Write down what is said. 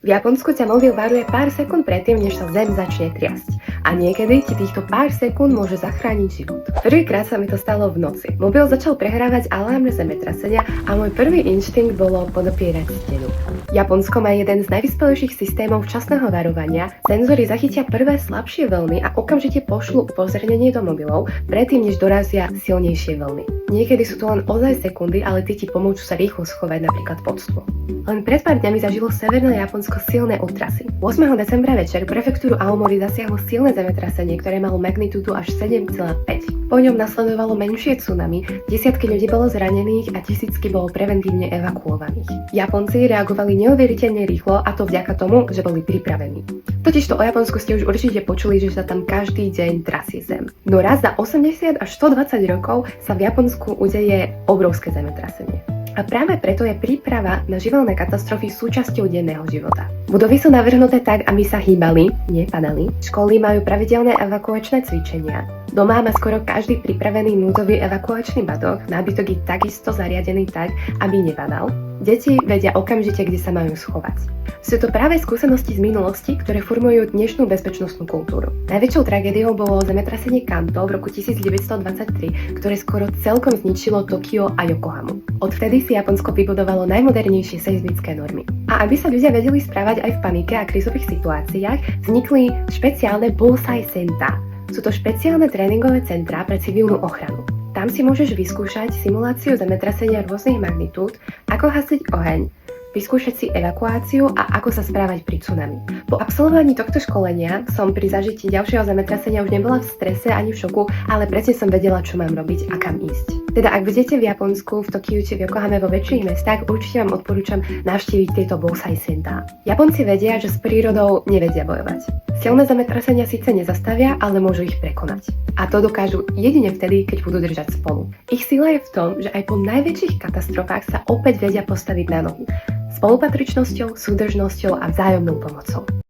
V Japonsku ťa mobil varuje pár sekúnd predtým, než sa zem začne triasť. A niekedy ti týchto pár sekúnd môže zachrániť život. Prvýkrát sa mi to stalo v noci. Mobil začal prehrávať alarm zemetrasenia a môj prvý inštinkt bolo podopierať stenu. Japonsko má jeden z najvyspelejších systémov včasného varovania. Senzory zachytia prvé slabšie vlny a okamžite pošlú upozornenie do mobilov, predtým než dorazia silnejšie vlny. Niekedy sú to len ozaj sekundy, ale tie ti pomôžu sa rýchlo schovať napríklad pod stôl. Len pred pár dňami zažilo severné Japonsko silné otrasy. 8. decembra večer prefektúru Aomori zasiahlo silné zemetrasenie, ktoré malo magnitúdu až 7,5. Po ňom nasledovalo menšie tsunami, desiatky ľudí bolo zranených a tisícky bolo preventívne evakuovaných. Japonci reagovali neuveriteľne rýchlo, a to vďaka tomu, že boli pripravení. Totižto o Japonsku ste už určite počuli, že sa tam každý deň trasie zem. No raz za 80 až 120 rokov sa v Japonsku udeje obrovské zemetrasenie. A práve preto je príprava na živelné katastrofy súčasťou denného života. Budovy sú navrhnuté tak, aby sa hýbali, nie padali. Školy majú pravidelné evakuačné cvičenia. Doma má skoro každý pripravený núdzový evakuačný batoh, nábytok je takisto zariadený tak, aby nepadal. Deti vedia okamžite, kde sa majú schovať. Sú to práve skúsenosti z minulosti, ktoré formujú dnešnú bezpečnostnú kultúru. Najväčšou tragédiou bolo zemetrasenie Kanto v roku 1923, ktoré skoro celkom zničilo Tokio a Yokohamu. Odvtedy si Japonsko vybudovalo najmodernejšie seizmické normy. A aby sa ľudia vedeli správať aj v panike a krízových situáciách, vznikli špeciálne Bullseye Center. Sú to špeciálne tréningové centrá pre civilnú ochranu. Tam si môžeš vyskúšať simuláciu zemetrasenia rôznych magnitúd, ako hasiť oheň, vyskúšať si evakuáciu a ako sa správať pri tsunami. Po absolvovaní tohto školenia som pri zažití ďalšieho zemetrasenia už nebola v strese ani v šoku, ale presne som vedela, čo mám robiť a kam ísť. Teda ak budete v Japonsku, v Tokiu či v Yokohame vo väčších mestách, určite vám odporúčam navštíviť tieto Bullseye Center. Japonci vedia, že s prírodou nevedia bojovať. Silné zemetrasenia síce nezastavia, ale môžu ich prekonať. A to dokážu jedine vtedy, keď budú držať spolu. Ich sila je v tom, že aj po najväčších katastrofách sa opäť vedia postaviť na nohy. Spolupatričnosťou, súdržnosťou a vzájomnou pomocou.